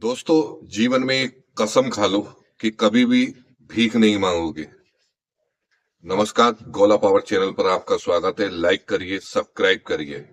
दोस्तों, जीवन में एक कसम खा लो कि कभी भी भीख नहीं मांगोगे। नमस्कार, गोला पावर चैनल पर आपका स्वागत है। लाइक करिए, सब्सक्राइब करिए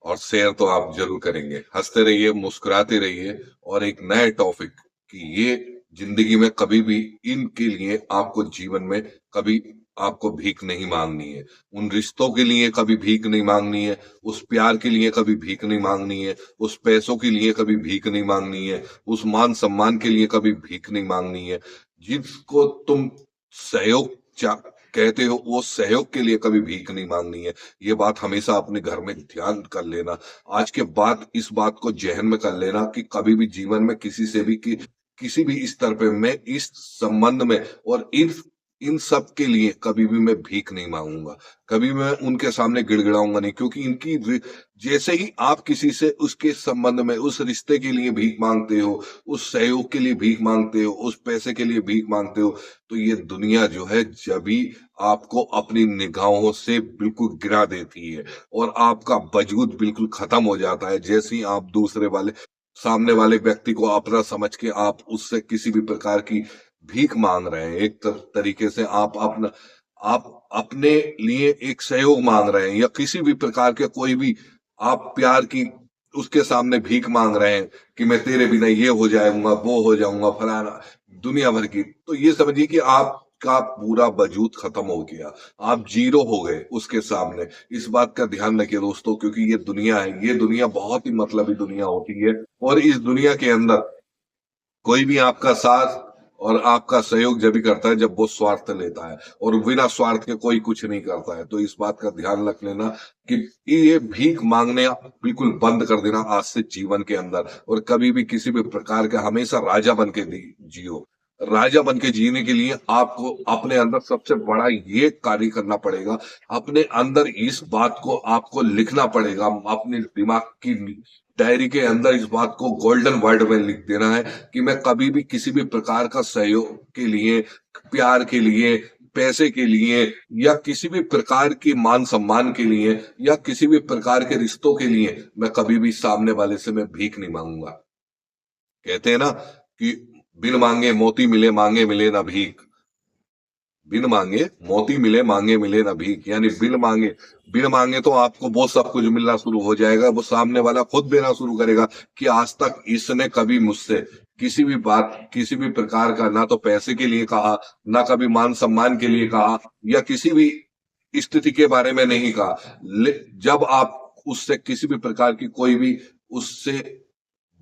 और शेयर तो आप जरूर करेंगे। हंसते रहिए, मुस्कुराते रहिए। और एक नए टॉपिक कि ये जिंदगी में कभी भी इनके लिए आपको जीवन में कभी आपको भीख नहीं मांगनी है। उन रिश्तों के लिए कभी भीख नहीं मांगनी है। उस प्यार के लिए कभी भीख नहीं मांगनी है। उस पैसों के लिए कभी भीख नहीं मांगनी है। उस मान सम्मान के लिए कभी भीख नहीं मांगनी है। जिसको तुम सहयोग कहते हो, वो सहयोग के लिए कभी भीख नहीं मांगनी है। ये बात हमेशा अपने घर में ध्यान कर लेना। आज के बाद इस बात को जहन में कर लेना कि कभी भी जीवन में किसी से भी किसी भी स्तर पे मैं इस संबंध में और इन इन सब के लिए कभी भी मैं भीख नहीं मांगूंगा। कभी मैं उनके सामने गिड़गिड़ाऊंगा नहीं, क्योंकि जैसे ही आप किसी से उसके संबंध में उस रिश्ते के लिए भीख मांगते हो, उस सहयोग के लिए भीख मांगते हो, उस पैसे के लिए भीख मांगते हो, तो ये दुनिया जो है जब भी आपको अपनी निगाहों से बिल्कुल गिरा देती है और आपका वजूद बिल्कुल खत्म हो जाता है। जैसे ही आप दूसरे वाले सामने वाले व्यक्ति को अपना समझ के आप उससे किसी भी प्रकार की भीख मांग रहे हैं, एक तरीके से आप अपने लिए एक सहयोग मांग रहे हैं, या किसी भी प्रकार के कोई भी आप प्यार की उसके सामने भीख मांग रहे हैं कि मैं तेरे बिना ये हो जाऊंगा, वो हो जाऊंगा, फलाना दुनिया भर की, तो ये समझिए कि आपका पूरा वजूद खत्म हो गया। आप जीरो हो गए उसके सामने। इस बात का ध्यान रखिए दोस्तों, क्योंकि ये दुनिया है, ये दुनिया बहुत ही मतलबी दुनिया होती है। और इस दुनिया के अंदर कोई भी आपका साथ और आपका सहयोग जब भी करता है जब वो स्वार्थ लेता है, और बिना स्वार्थ के कोई कुछ नहीं करता है। तो इस बात का ध्यान रख लेना कि ये भीख मांगने बिल्कुल बंद कर देना आज से जीवन के अंदर। और कभी भी किसी भी प्रकार का हमेशा राजा बन के जियो। राजा बन के जीने के लिए आपको अपने अंदर सबसे बड़ा ये कार्य करना पड़ेगा। अपने अंदर इस बात को आपको लिखना पड़ेगा, अपने दिमाग की डायरी के अंदर इस बात को गोल्डन वर्ड में लिख देना है कि मैं कभी भी किसी भी प्रकार का सहयोग के लिए, प्यार के लिए, पैसे के लिए, या किसी भी प्रकार की मान सम्मान के लिए, या किसी भी प्रकार के रिश्तों के लिए मैं कभी भी सामने वाले से मैं भीख नहीं मांगूंगा। कहते हैं ना कि बिन मांगे मोती मिले, मांगे मिले ना भीख। बिन मांगे मोती मिले, मांगे मिले ना भीख। यानी बिन मांगे तो आपको वो सब कुछ मिलना शुरू हो जाएगा। वो सामने वाला खुद देना शुरू करेगा कि आज तक इसने कभी मुझसे किसी भी बात, किसी भी प्रकार का ना तो पैसे के लिए कहा, ना कभी मान सम्मान के लिए कहा, या किसी भी स्थिति के बारे में नहीं कहा। जब आप उससे किसी भी प्रकार की कोई भी उससे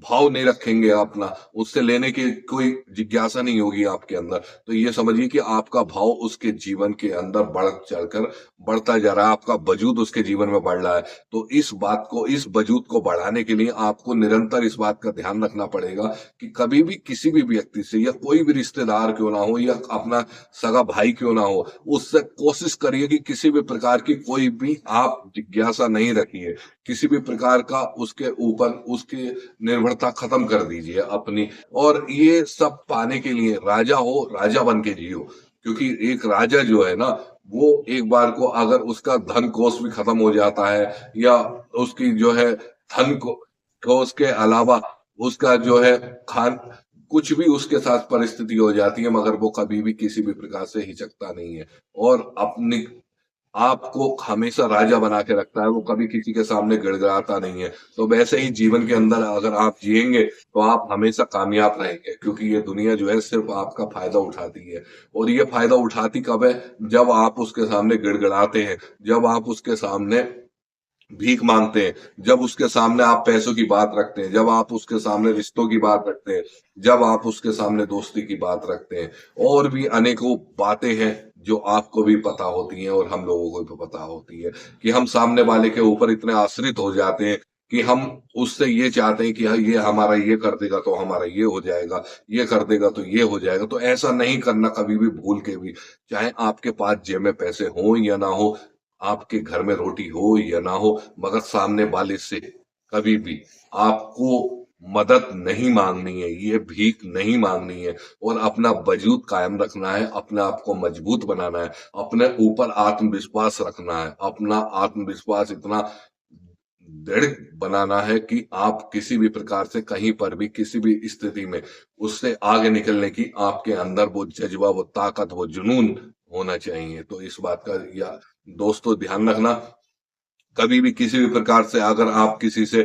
भाव नहीं रखेंगे अपना, उससे लेने की कोई जिज्ञासा नहीं होगी आपके अंदर, तो ये समझिए कि आपका भाव उसके जीवन के अंदर बढ़ चढ़कर बढ़ता जा रहा है। आपका वजूद उसके जीवन में बढ़ रहा है। तो इस वजूद को बढ़ाने के लिए आपको निरंतर इस बात का ध्यान रखना पड़ेगा कि कभी भी किसी भी व्यक्ति से, या कोई भी रिश्तेदार क्यों ना हो, या अपना सगा भाई क्यों ना हो, उससे कोशिश करिए कि किसी भी प्रकार की कोई भी आप जिज्ञासा नहीं रखिए। किसी भी प्रकार का उसके ऊपर उसके निर्भरता खत्म कर दीजिए अपनी। और ये सब पाने के लिए राजा हो, राजा बन के जियो। क्योंकि एक राजा जो है ना, वो एक बार को अगर उसका धन कोष भी खत्म हो जाता है, या उसकी जो है धन कोष के अलावा उसका जो है खान कुछ भी उसके साथ परिस्थिति हो जाती है, मगर वो कभी भी किसी भी प्रकार से हिचकता नहीं है। और अपनी आपको हमेशा राजा बना के रखता है, वो कभी किसी के सामने गिड़गिड़ाता नहीं है। तो वैसे ही जीवन के अंदर अगर आप जिएंगे तो आप हमेशा कामयाब रहेंगे, क्योंकि ये दुनिया जो है सिर्फ आपका फायदा उठाती है। और ये फायदा उठाती कब है? जब आप उसके सामने गिड़गिड़ाते हैं, जब आप उसके सामने भीख मांगते हैं, जब उसके सामने आप पैसों की बात रखते हैं, जब आप उसके सामने रिश्तों की बात रखते हैं, जब आप उसके सामने दोस्ती की बात रखते हैं। और भी अनेकों बातें हैं जो आपको भी पता होती हैं और हम लोगों को भी पता होती है कि हम सामने वाले के ऊपर इतने आश्रित हो जाते हैं कि हम उससे ये चाहते हैं कि हाँ, ये हमारा ये कर देगा तो हमारा ये हो जाएगा, ये कर देगा तो ये हो जाएगा। तो ऐसा नहीं करना कभी भी, भूल के भी। चाहे आपके पास जेब में पैसे हो या ना हो, आपके घर में रोटी हो या ना हो, मगर सामने वाले से कभी भी आपको मदद नहीं मांगनी है, ये भीख नहीं मांगनी है। और अपना वजूद कायम रखना है, अपने आप को मजबूत बनाना है, अपने ऊपर आत्मविश्वास रखना है। अपना आत्मविश्वास इतना दृढ़ बनाना है कि आप किसी भी प्रकार से कहीं पर भी किसी भी स्थिति में उससे आगे निकलने की आपके अंदर वो जज्बा, वो ताकत, वो जुनून होना चाहिए। तो इस बात का या दोस्तों ध्यान रखना, कभी भी किसी भी प्रकार से अगर आप किसी से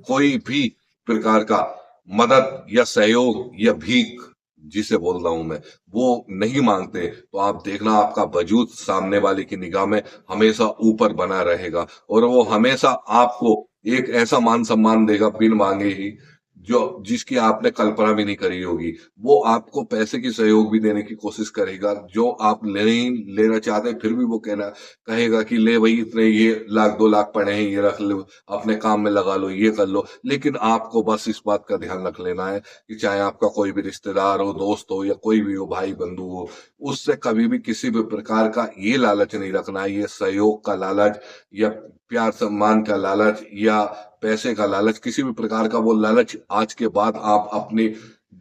कोई भी प्रकार का मदद या सहयोग या भीख जिसे बोल रहा हूं मैं, वो नहीं मांगते, तो आप देखना आपका वजूद सामने वाले की निगाह में हमेशा ऊपर बना रहेगा और वो हमेशा आपको एक ऐसा मान सम्मान देगा बिन मांगे ही, जो जिसकी आपने कल्पना भी नहीं करी होगी। वो आपको पैसे की सहयोग भी देने की कोशिश करेगा जो आप नहीं लेना चाहते, फिर भी वो कहेगा कि ले भाई इतने ये 1 लाख 2 लाख पड़े हैं, ये रख लो, अपने काम में लगा लो, ये कर लो। लेकिन आपको बस इस बात का ध्यान रख लेना है कि चाहे आपका कोई भी रिश्तेदार हो, दोस्त हो या कोई भी हो, भाई बंधु हो, उससे कभी भी किसी भी प्रकार का ये लालच नहीं रखना है, ये सहयोग का लालच या प्यार सम्मान का लालच या पैसे का लालच, किसी भी प्रकार का वो लालच आज के बाद आप अपनी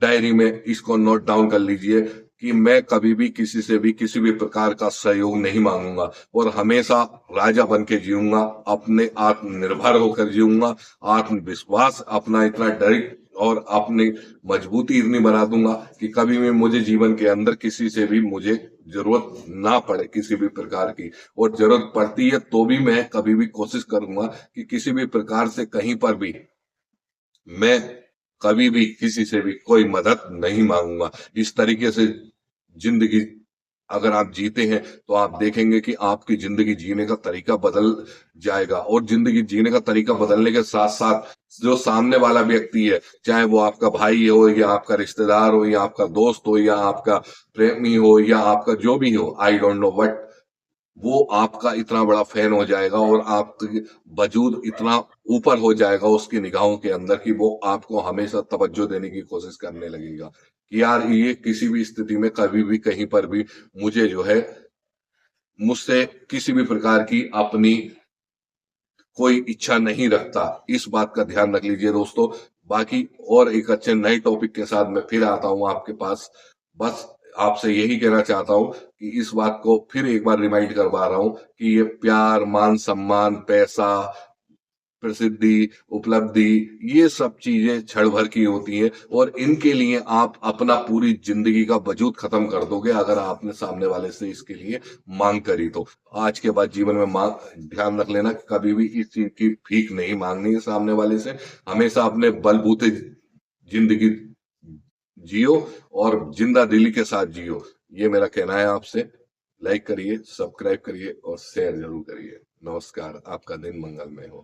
डायरी में इसको नोट डाउन कर लीजिए कि मैं कभी भी किसी से भी किसी भी प्रकार का सहयोग नहीं मांगूंगा और हमेशा राजा बन के जीऊंगा, अपने आत्मनिर्भर होकर जीऊंगा, आत्मविश्वास अपना इतना डर और अपनी मजबूती इतनी बना दूंगा कि कभी भी मुझे जीवन के अंदर किसी से भी मुझे जरूरत ना पड़े किसी भी प्रकार की, और जरूरत पड़ती है तो भी मैं कभी भी कोशिश करूंगा कि किसी भी प्रकार से कहीं पर भी मैं कभी भी किसी से भी कोई मदद नहीं मांगूंगा। इस तरीके से जिंदगी अगर आप जीते हैं तो आप देखेंगे कि आपकी जिंदगी जीने का तरीका बदल जाएगा, और जिंदगी जीने का तरीका बदलने के साथ साथ जो सामने वाला व्यक्ति है, चाहे वो आपका भाई हो या आपका रिश्तेदार हो या आपका दोस्त हो या आपका प्रेमी हो या आपका जो भी हो, आई डोंट नो, बट वो आपका इतना बड़ा फैन हो जाएगा और आपकी वजूद इतना ऊपर हो जाएगा उसकी निगाहों के अंदर कि वो आपको हमेशा तवज्जो देने की कोशिश करने लगेगा कि यार ये किसी भी स्थिति में कभी भी कहीं पर भी मुझे जो है मुझसे किसी भी प्रकार की अपनी कोई इच्छा नहीं रखता। इस बात का ध्यान रख लीजिए दोस्तों। बाकी और एक अच्छे नए टॉपिक के साथ मैं फिर आता हूं आपके पास। बस आपसे यही कहना चाहता हूं कि इस बात को फिर एक बार रिमाइंड करवा रहा हूं कि ये प्यार, मान सम्मान, पैसा, प्रसिद्धि, उपलब्धि, ये सब चीजें क्षण भर की होती हैं और इनके लिए आप अपना पूरी जिंदगी का वजूद खत्म कर दोगे अगर आपने सामने वाले से इसके लिए मांग करी तो। आज के बाद जीवन में मांग ध्यान रख लेना कि कभी भी इस चीज की भीख नहीं मांगनी है सामने वाले से। हमेशा अपने बलबूते जिंदगी जियो और जिंदा दिली के साथ जियो। ये मेरा कहना है आपसे। लाइक करिए, सब्सक्राइब करिए और शेयर जरूर करिए। नमस्कार, आपका दिन मंगलमय हो।